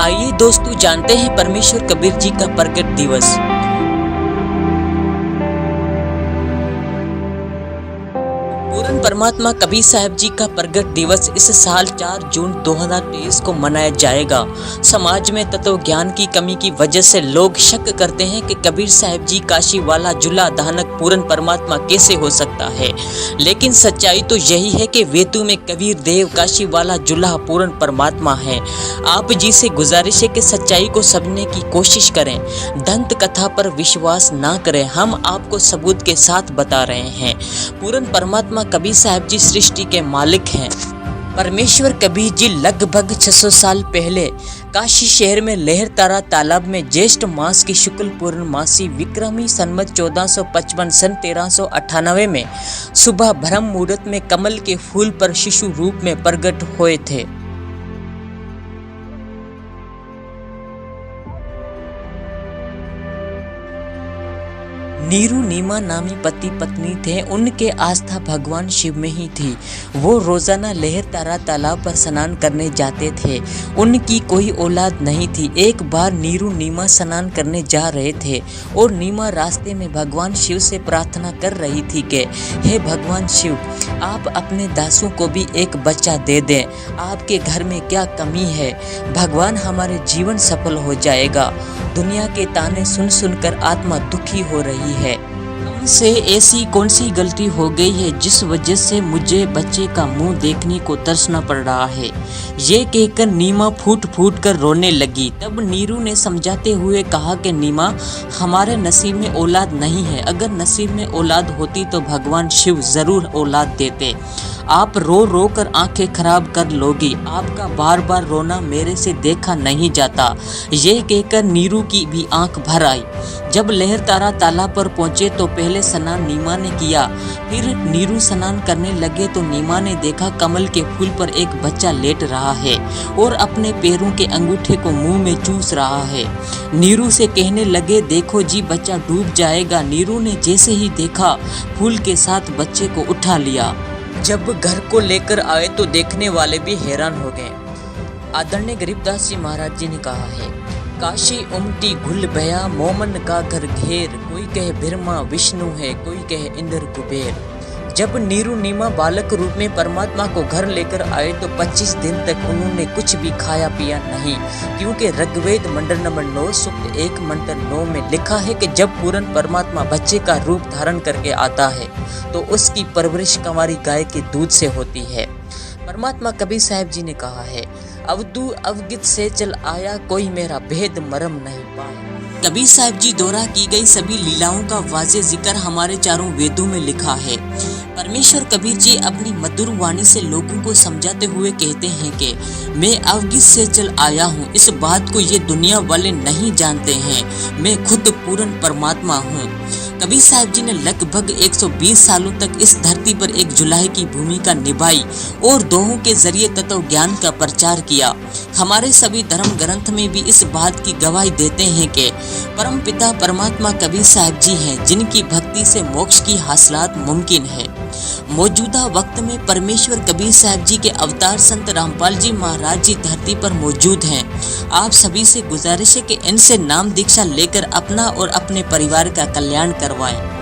आइए दोस्तों जानते हैं परमेश्वर कबीर जी का प्रकट दिवस। पूर्ण परमात्मा कबीर साहब जी का प्रकट दिवस इस साल 4 जून 2023 को मनाया जाएगा। समाज में तत्व ज्ञान की कमी की वजह से लोग शक करते हैं कि कबीर साहब जी काशी वाला जुला धानक पूर्ण परमात्मा कैसे हो सकता है, लेकिन सच्चाई तो यही है कि वेतु में कबीर देव काशी वाला जुला पूर्ण परमात्मा है। आप जी से गुजारिश है कि सच्चाई को समझने की कोशिश करें, दंत कथा पर विश्वास ना करें। हम आपको सबूत के साथ बता रहे हैं। पूर्ण परमात्मा कबीर साहब जी सृष्टि के मालिक हैं। परमेश्वर कबीर जी लगभग 600 साल पहले काशी शहर में लहरतारा तालाब में ज्येष्ठ मास की शुक्ल पूर्णमासी विक्रमी संवत 1455 सन 1398 में सुबह ब्रह्म मुहूर्त में कमल के फूल पर शिशु रूप में प्रकट हुए थे। नीरू नीमा नामी पति पत्नी थे। उनके आस्था भगवान शिव में ही थी। वो रोजाना लहरतारा तालाब पर स्नान करने जाते थे। उनकी कोई औलाद नहीं थी। एक बार नीरू नीमा स्नान करने जा रहे थे और नीमा रास्ते में भगवान शिव से प्रार्थना कर रही थी कि हे भगवान शिव, आप अपने दासों को भी एक बच्चा दे दें। आपके घर में क्या कमी है? भगवान, हमारे जीवन सफल हो जाएगा। दुनिया के ताने सुन सुनकर आत्मा दुखी हो रही है। हमसे ऐसी कौन सी गलती हो गई है जिस वजह से मुझे बच्चे का मुंह देखने को तरसना पड़ रहा है? ये कहकर नीमा फूट फूट कर रोने लगी। तब नीरू ने समझाते हुए कहा कि नीमा, हमारे नसीब में औलाद नहीं है। अगर नसीब में औलाद होती तो भगवान शिव जरूर औलाद देते। आप रो रो कर आंखें खराब कर लोगी। आपका बार बार रोना मेरे से देखा नहीं जाता। ये कहकर नीरू की भी आंख भर आई। जब लहरतारा तालाब पर पहुंचे तो पहले स्नान नीमा ने किया। फिर नीरू स्नान करने लगे तो नीमा ने देखा कमल के फूल पर एक बच्चा लेट रहा है और अपने पैरों के अंगूठे को मुंह में चूस रहा है। नीरू से कहने लगे, देखो जी, बच्चा डूब जाएगा। नीरू ने जैसे ही देखा, फूल के साथ बच्चे को उठा लिया। जब घर को लेकर आए तो देखने वाले भी हैरान हो गए। आदरणीय गरीबदास जी महाराज जी ने कहा है, काशी उमटी घुल भया मोमन का घर घेर। कोई कहे ब्रह्मा विष्णु है, कोई कहे इंद्र कुबेर। जब नीरू नीमा बालक रूप में परमात्मा को घर लेकर आए तो 25 दिन तक उन्होंने कुछ भी खाया पिया नहीं, क्योंकि ऋग्वेद मंडल नंबर 9 सूक्त 1 मंत्र 9 में लिखा है कि जब पूर्ण परमात्मा बच्चे का रूप धारण करके आता है तो उसकी परवरिश कंवारी गाय के दूध से होती है। परमात्मा कबीर साहब जी ने कहा है, अवधू अवगित से चल आया, कोई मेरा भेद मरम नहीं पाया। कबीर साहब जी द्वारा की गई सभी लीलाओं का वाज़े जिक्र हमारे चारों वेदों में लिखा है। परमेश्वर कबीर जी अपनी मधुर वाणी से लोगों को समझाते हुए कहते हैं कि मैं अवगित से चल आया हूँ। इस बात को ये दुनिया वाले नहीं जानते हैं। मैं खुद पूर्ण परमात्मा हूँ। कबीर साहब जी ने लगभग 120 सालों तक इस धरती पर एक जुलाहे की भूमिका निभाई और दोहों के जरिए तत्व ज्ञान का प्रचार किया। हमारे सभी धर्म ग्रंथ में भी इस बात की गवाही देते हैं कि परम पिता परमात्मा कबीर साहब जी हैं, जिनकी भक्ति से मोक्ष की हासिलात मुमकिन है। मौजूदा वक्त में परमेश्वर कबीर साहब जी के अवतार संत रामपाल जी महाराज जी धरती पर मौजूद हैं। आप सभी से गुजारिश है कि इनसे नाम दीक्षा लेकर अपना और अपने परिवार का कल्याण करवाएं।